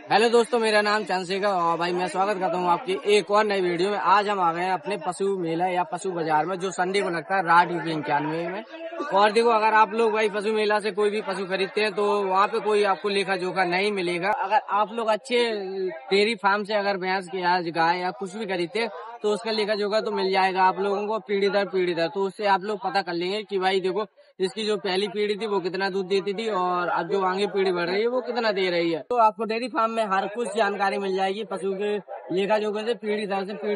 Hello दोस्तों, मेरा नाम चंद्रशेखर और भाई मैं स्वागत करता हूँ आपकी एक और नई वीडियो में। आज हम आ गए हैं अपने पशु मेला या पशु बाजार में, जो संडे को लगता है रात 91 में। और देखो, अगर आप लोग भाई पशु मेला से कोई भी पशु खरीदते हैं तो वहाँ पे कोई आपको लेखा जोखा नहीं मिलेगा। अगर आप लोग अच्छे डेयरी फार्म से अगर भैंस की या गाय या कुछ भी खरीदते हैं तो उसका लेखा जोखा तो मिल जाएगा आप लोगों को पीढ़ी दर पीढ़ी दर। तो उससे आप लोग पता कर लेंगे कि भाई देखो, इसकी जो पहली पीढ़ी थी वो कितना दूध देती थी और अब जो आगे पीढ़ी बढ़ रही है वो कितना दे रही है। तो आपको डेयरी फार्म में हर कुछ जानकारी मिल जाएगी पशु के लेखा जोखा से पीढ़ी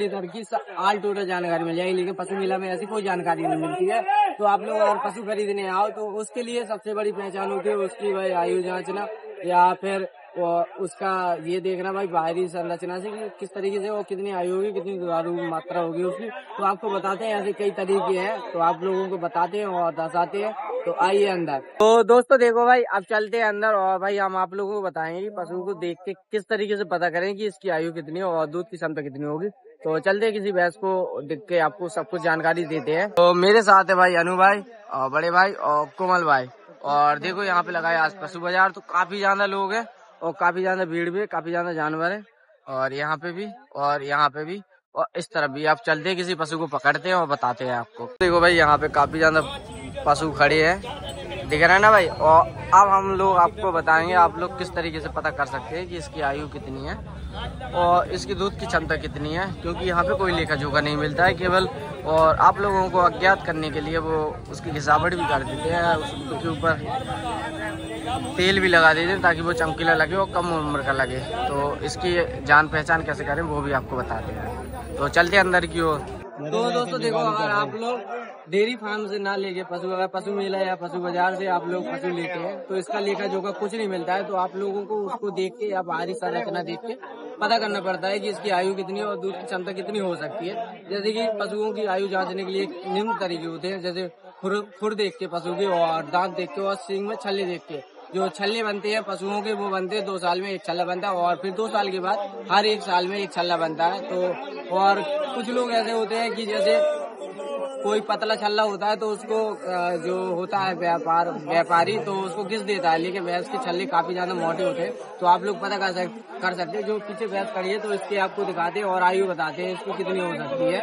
दर की ऑल टोटल जानकारी मिल जाएगी। लेकिन पशु मेला में ऐसी कोई जानकारी नहीं मिलती है। तो आप लोग अगर पशु खरीदने आओ तो उसके लिए सबसे बड़ी पहचान होती है उसकी भाई आयु जांचना, या फिर उसका ये देखना भाई बाहरी संरचना से कि किस तरीके से वो कितनी आयु होगी, कितनी दुधारू मात्रा होगी उसकी। तो आपको बताते हैं, ऐसे कई तरीके हैं तो आप लोगों को बताते हैं और दर्शाते हैं। तो आइए अंदर। तो दोस्तों देखो भाई, अब चलते हैं अंदर और भाई हम आप लोगों को बताएंगे कि पशु को देख के किस तरीके से पता करें कि इसकी आयु कितनी है और दूध की क्षमता कितनी होगी। तो चलते हैं, किसी भैंस को देख के आपको सब कुछ जानकारी देते हैं। तो मेरे साथ है भाई अनु भाई और बड़े भाई और कोमल भाई। और देखो यहाँ पे लगा है आज पशु बाजार, तो काफी ज्यादा लोग हैं और काफी ज्यादा भीड़ भी, काफी ज्यादा जानवर है। और यहाँ पे भी और यहाँ पे भी और इस तरफ भी। आप चलते हैं, किसी पशु को पकड़ते हैं और बताते हैं आपको। देखो भाई, यहाँ पे काफी ज्यादा पशु खड़े हैं, दिख रहा है ना भाई। और अब हम लोग आपको बताएंगे आप लोग किस तरीके से पता कर सकते हैं कि इसकी आयु कितनी है और इसकी दूध की क्षमता कितनी है, क्योंकि यहाँ पे कोई लेखा जोखा नहीं मिलता है केवल। और आप लोगों को अज्ञात करने के लिए वो उसकी घिसावट भी कर देते हैं, उसके ऊपर तेल भी लगा देते हैं ताकि वो चमकीला लगे और कम उम्र का लगे। तो इसकी जान पहचान कैसे करें वो भी आपको बताते हैं। तो चलते अंदर की ओर। तो दोस्तों देखो, अगर आप लोग डेयरी फार्म से ना लेके अगर पशु मेला या पशु बाजार से आप लोग पशु लेते हैं तो इसका लेखा जोखा कुछ नहीं मिलता है। तो आप लोगों को उसको देख के या बाहरी संरचना देख के पता करना पड़ता है कि इसकी आयु कितनी है और दूध की क्षमता कितनी हो सकती है। जैसे कि पशुओं की आयु जांचने के लिए निम्न तरीके होते हैं, जैसे खुर देख के पशु के, और दांत देख के, और सींग में छल्ले देख के। जो छल्ले बनते हैं पशुओं के वो बनते हैं 2 साल में एक छल्ला बनता है, और फिर 2 साल के बाद हर 1 साल में एक छल्ला बनता है। तो और कुछ लोग ऐसे होते हैं कि जैसे कोई पतला छल्ला होता है तो उसको जो होता है व्यापारी तो उसको घिस देता है, लेकिन भैंस के छल्ले काफी ज्यादा मोटे होते हैं। तो आप लोग पता कर सकते हैं। जो पीछे भैंस खड़ी है तो इसके आपको दिखाते हैं और आयु बताते हैं इसको कितनी हो सकती है।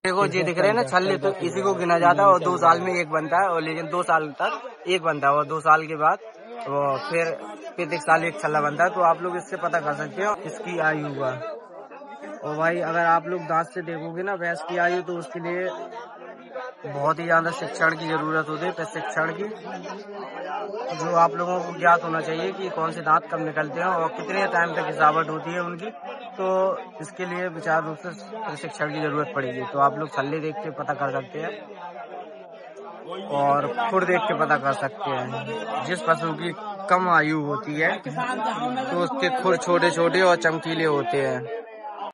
देखो ये दिख रहे हैं ना छल्ले, तो इसी को गिना जाता है और 2 साल में एक बनता है, और लेकिन 2 साल तक एक बनता है और 2 साल के बाद तो फिर 1 साल एक छल्ला बनता है। तो आप लोग इससे पता कर सकते हो इसकी आयु का। और भाई अगर आप लोग दांत से देखोगे ना भैंस की आयु, तो उसके लिए बहुत ही ज्यादा शिक्षण की जरूरत होती है, प्रशिक्षण की, जो आप लोगों को ज्ञात होना चाहिए कि कौन से दांत कब निकलते हैं और कितने टाइम तक घिसावट होती है उनकी। तो इसके लिए विचार रूप से प्रशिक्षण की जरूरत पड़ेगी। तो आप लोग छल्ले देख के पता कर सकते हैं और खुर देख के पता कर सकते हैं। जिस पशु की कम आयु होती है तो उसके खुर छोटे छोटे और चमकीले होते हैं।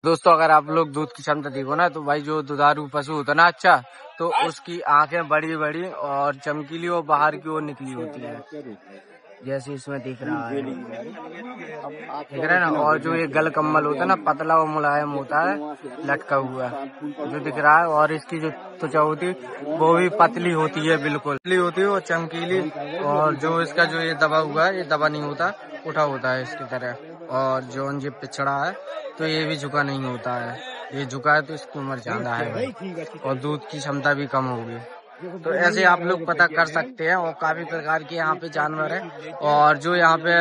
दोस्तों अगर आप लोग दूध की क्षमता देखो ना, तो भाई जो दुधारू पशु होता है ना अच्छा, तो उसकी आंखें बड़ी बड़ी और चमकीली और बाहर की ओर निकली होती है, जैसे इसमें दिख रहा है ना। और जो ये गल कम्बल होता है ना, पतला और मुलायम होता है, लटका हुआ जो दिख रहा है। और इसकी जो त्वचा होती है वो भी पतली होती है, बिल्कुल पतली होती है और चमकीली। और जो इसका जो ये दबा हुआ है, ये दबा नहीं होता, उठा होता है इसकी तरह। और जो ये पिछड़ा है तो ये भी झुका नहीं होता है, ये झुका है तो इसकी उम्र ज्यादा है भाई, और दूध की क्षमता भी कम होगी। तो ऐसे आप लोग पता कर सकते हैं। और काफी प्रकार के यहाँ पे जानवर हैं, और जो यहाँ पे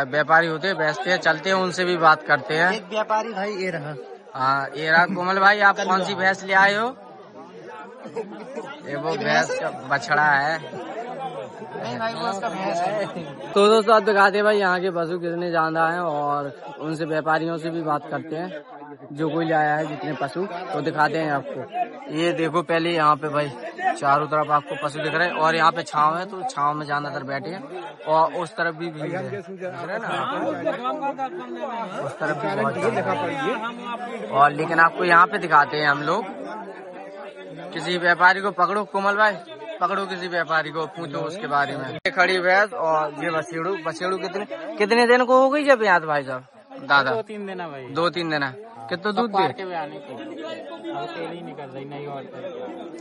व्यापारी होते हैं बेचते हैं, चलते हैं उनसे भी बात करते हैं। एक व्यापारी भाई ये रहा। हाँ ये रहा। कोमल भाई आप कौन सी भैंस ले आए हो? ये वो भैंस का बछड़ा है। नहीं भाई वो उसका भैंस है। तो दोस्तों आप दिखाते हैं भाई यहाँ के पशु कितने ज्यादा हैं, और उनसे व्यापारियों से भी बात करते हैं जो कोई लाया है जितने पशु, तो दिखाते हैं आपको। ये देखो पहले यहाँ पे भाई चारों तरफ आपको पशु दिख रहे हैं, और यहाँ पे छांव है तो छांव में ज्यादातर बैठे हैं, और उस तरफ भी भीड़ है ना, उस तरफ भी बहुत। और लेकिन आपको यहाँ पे दिखाते हैं हम लोग। किसी व्यापारी को पकड़ो कोमल भाई, पकड़ो किसी व्यापारी को, पूछो उसके बारे में। ये खड़ी भैंस और ये बछेड़ू कितने दिन को हो गई जब यहाँ भाई साहब? दादा 2-3 दिन भाई। 2-3 दिन। कितना दूध दे? पहली निकल रही नहीं और।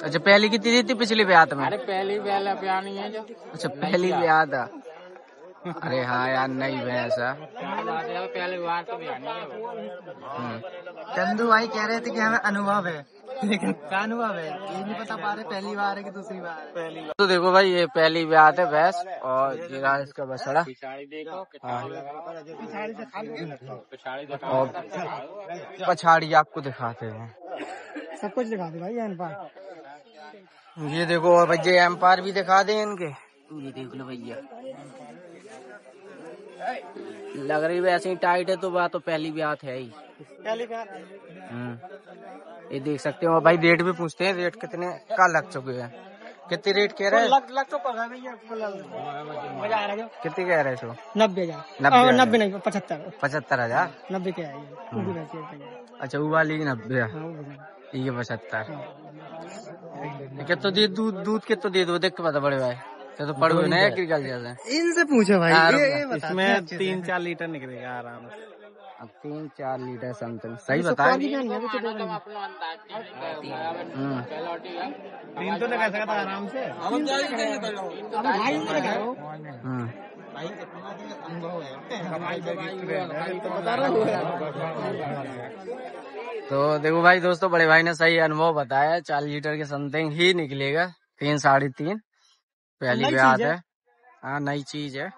अच्छा पहली कितनी दी थी पिछली ब्याह में? अरे पहली ब्याह है जो। अच्छा पहली ब्याह था। अरे हाँ यार, नई भैंस है। पहले बार तो भी चंदू भाई कह रहे थे कि हमें अनुभव है, लेकिन क्या अनुभव है ये नहीं बता पा रहे, पहली बार है कि दूसरी बार है। पहली बार। तो देखो भाई, ये पहली बात है भैंस, और ये रहा इसका बछड़ा। और पछाड़ी आपको दिखाते हैं, सब कुछ दिखा दे भाई एम्पायर। ये देखो, और भैया एम्पायर भी दिखा दें इनके। ये देख लो भैया, लग रही वैसे ही टाइट है, तो बात तो पहली बात है ही। पहली बार। ये देख सकते हो भाई। रेट भी पूछते हैं, रेट कितने का लग चुके हैं, कितने रेट कह रहे हैं? लग तो पड़ रहा है भैया, कितने कह रहे हैं? 90,000। 90 नहीं, 75,000। 90 क्या है? अच्छा, वो वाली 90 है, ये 75। कितना दे दूध कितना दे दो, देख के पता बड़े भाई, तो पड़ हुए ना एग्रीकल्चर से। इनसे पूछो भाई, इसमें 3-4 लीटर निकलेगा आराम से। अब 3-4 लीटर समथिंग, सही बताया। 3 तो लगा सकता आराम से। तो देखो भाई दोस्तों, बड़े भाई ने सही अनुभव बताया, 4 लीटर के समथिंग ही निकलेगा। 3-3.5 पहली बात है। हाँ, नई चीज है,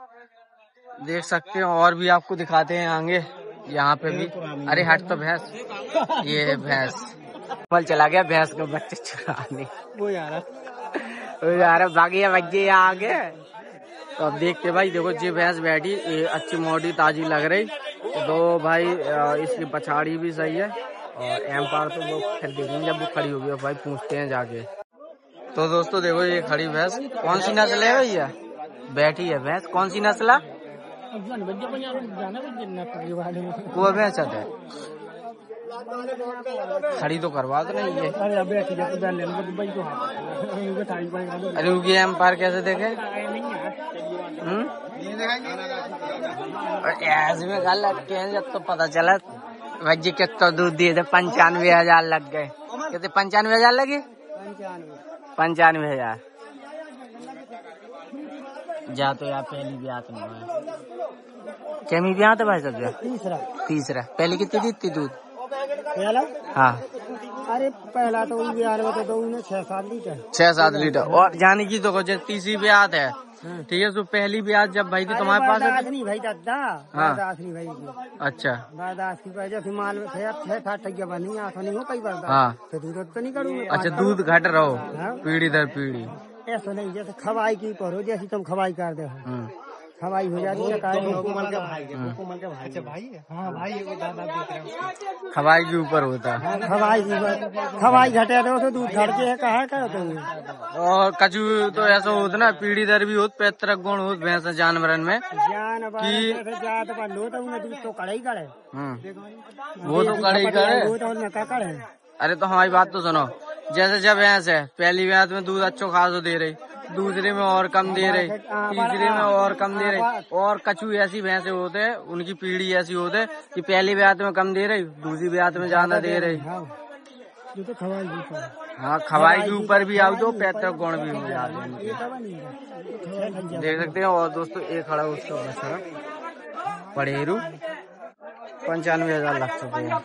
देख सकते हो। और भी आपको दिखाते हैं आगे, यहाँ पे भी। अरे हट तो भैंस, ये भैंस पल चला गया भैंस को बच्चे चुराने। वो यार भागिया बच्चे आगे। तो अब देखते भाई, देखो जी भैंस बैठी, ये अच्छी मोटी ताजी लग रही। तो भाई इसकी पछाड़ी भी सही है, और एम्पायर तो लोग फिर देखेंगे जब वो खड़ी होगी। भाई पूछते हैं जाके। तो दोस्तों देखो, ये खड़ी भैंस कौन सी नस्ल है भैया? बैठी है भैंस, कौन सी नस्ल है? वो भैंस है, खड़ी तो करवा तो नहीं है। अरे उनकी एम्पायर कैसे देखे? ऐसे में गलत के जब तो पता चला भाई कितना दूध दिए थे। 95,000 लग गए। कितने? 95,000 लगे। 95,000 जा। तो यार पहली ब्याह तो नहीं, कैमी ब्याह था भाई सब? तीसरा। पहले कितनी दी थी दूध? हाँ, अरे पहला तो बिहार में तो 6-7 लीटर। 6-7 लीटर। और जाने की तो तीसरी ब्याह है, ठीक है। तो पहली ब्याज जब भाई थी तुम्हारे पास? नहीं भाई दादा। हाँ, भाई। अच्छा, माल में 6-8 बनी नहीं हो कई बार। हाँ, तो दूध तो नहीं करूँगा। अच्छा, दूध घट रहो पीढ़ी दर पीढ़ी। ऐसा नहीं, जैसे खवाई की करो, जैसे तुम खवाई कर दे, खवाई हो जाती है। कोमल का भाई है। अच्छा भाई है। हाँ भाई, खवाई के ऊपर होता है। खवाई घटे तो दूध घट के है, कहा करते। और कचू तो ऐसा होता ना, पीढ़ी दर भी होत, पैतृक गुण होत भैंस जानवरन में की जात लो तो दूध तो कड़ाई करे। वो तो कड़ाई करे। अरे तो हमारी बात तो सुनो, जैसे जब भैंस है, पहली भैंस में दूध अच्छो खासो दे रही, दूसरे में और कम दे रही, तीसरे में और कम दे रही। और कछु ऐसी भैंसे होते हैं, उनकी पीढ़ी ऐसी होते है कि पहली ब्यात में कम दे रही, दूसरी ब्यात में ज्यादा दे रही। हाँ, खवाई के ऊपर भी आओ तो पैतृक गुण भी हो जाते हैं, देख सकते हैं। और दोस्तों एक खड़ा उसका बछड़ा पड़ेरू 95,000 लग चुके हैं।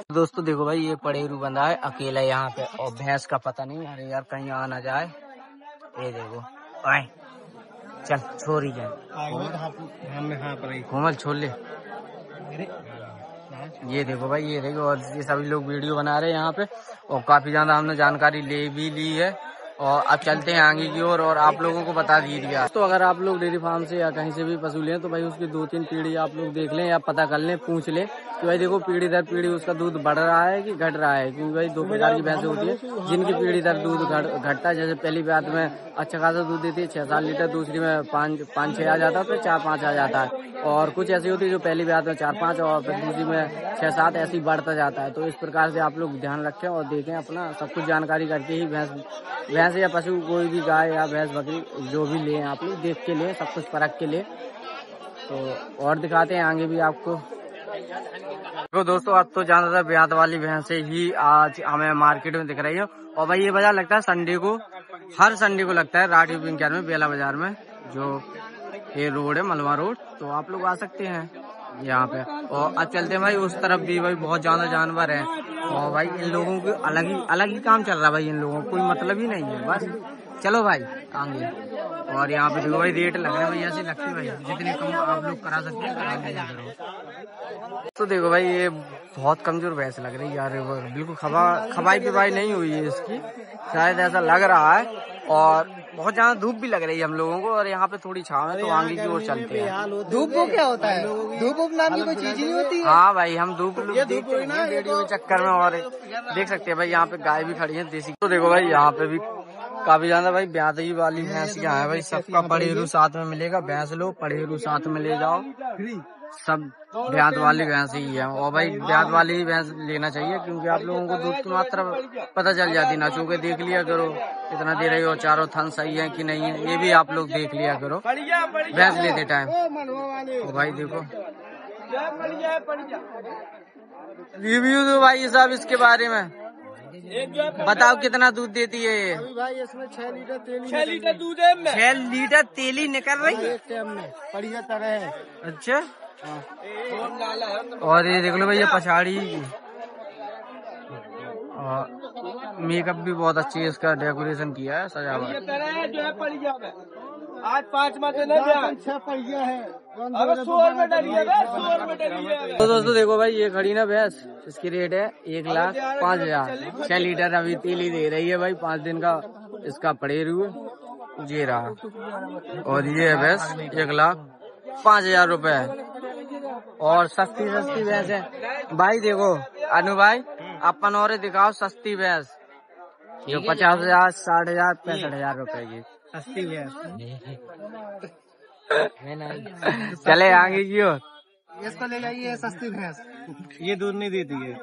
दोस्तों देखो भाई, ये पड़ेरू बंधा है अकेला यहाँ पे, और भैंस का पता नहीं। अरे यार कहीं आ ना जाए। ये देखो, आए चल छोड़ जाए, कोमल छोड़ ले। ये देखो भाई, ये देखो। और ये सभी लोग वीडियो बना रहे हैं यहाँ पे, और काफी ज्यादा हमने जानकारी ले भी ली है। और अब चलते हैं आगे की ओर, और आप लोगों को बता दी दिया। तो अगर आप लोग डेयरी फार्म से या कहीं से भी पशु लें, तो भाई उसकी 2-3 पीढ़ी आप लोग देख लें या पता कर लें, पूछ लें कि भाई देखो पीढ़ी दर पीढ़ी उसका दूध बढ़ रहा है कि घट रहा है। क्योंकि भाई 2 प्रकार की भैंसें होती है जिनकी पीढ़ी दर दूध घटता है। जैसे पहली बात में अच्छा खासा दूध देती है 6-7 लीटर, दूसरी में 5-6 आ जाता है, फिर 4-5 आ जाता है। और कुछ ऐसी होती है जो पहली बात में 4-5 और फिर दूसरी में 6-7 ऐसी बढ़ता जाता है। तो इस प्रकार से आप लोग ध्यान रखें और देखें, अपना सब कुछ जानकारी करके ही भैंस या पशु, कोई भी गाय या भैंस बकरी जो भी लें आप लोग देख के लें, सब कुछ परख के लें। तो और दिखाते हैं आगे भी आपको। तो दोस्तों अब तो ज्यादातर ब्यात वाली भैंसे ही आज हमें मार्केट में दिख रही है। और भाई ये बाजार लगता है संडे को, हर संडे को लगता है राठी विज्ञान में, बेला बाजार में। जो ये रोड है मलवा रोड, तो आप लोग आ सकते हैं यहाँ पे। और अब चलते हैं भाई उस तरफ भी भाई बहुत ज्यादा जानवर है। और भाई इन लोगों को अलग ही काम चल रहा है भाई, इन लोगों को कोई मतलब ही नहीं है। बस चलो भाई आगे। और यहाँ पे देखो भाई रेट लग रहे हैं भैया से लगती भाई, जितने कम आप लोग करा सकते हैं करा लिया करो। तो देखो भाई ये बहुत कमजोर भैंस लग रही है यार, बिल्कुल खबाई पे भाई नहीं हुई है इसकी, शायद ऐसा लग रहा है। और बहुत ज्यादा धूप भी लग रही है हम लोगों को, और यहाँ पे थोड़ी छांव है तो आगे की ओर चलते हैं। धूप वो क्या होता है? धूप नाम की कोई चीज ही नहीं होती। हाँ भाई हम धूप देखते हैं वीडियो के चक्कर में। और देख सकते हैं भाई यहाँ पे गाय भी खड़ी है देसी। तो देखो भाई यहाँ पे भी काफी ज्यादा भाई ब्यादगी वाली भैंसियाँ है भाई, सबका पड़ेरू साथ में मिलेगा। भैंस लो पड़ेरू साथ में ले जाओ, सब ब्याद वाली भैंस ही है। और भाई ब्याद वाली ही भैंस लेना चाहिए, क्योंकि आप लोगों को दूध की मात्रा पता चल जाती, ना चूके देख लिया करो कितना दे रही हो, चारों थन सही है कि नहीं है, ये भी आप लोग देख लिया करो भैंस लेते टाइम। तो भाई देखो रिव्यू दो भाई साहब इसके बारे में, बताओ कितना दूध देती है ये? भाई इसमें 6 लीटर तेली 6 लीटर तेली निकल रही है एक टाइम में, बढ़िया तरह है। अच्छा। और ये देख लो भैया पछाड़ी, और मेकअप भी बहुत अच्छी है, इसका डेकोरेशन किया है सजावट। आज 5 माह से बढ़िया है। तो दोस्तों देखो भाई ये खड़ी ना भैंस, इसकी रेट है 1,05,000। 6 लीटर अभी तेली दे रही है भाई, 5 दिन का इसका पड़ेरू ये रहा। और ये है भैंस 1,05,000 रुपए। और सस्ती भैंस है भाई। देखो अनु भाई अपन और दिखाओ सस्ती भैंस जो 50,000 60,000 65,000 रुपए की सस्ती भैंस। चले आगे की ओर। इसको ले जाइए सस्ती भैंस, ये दूध नहीं देती है।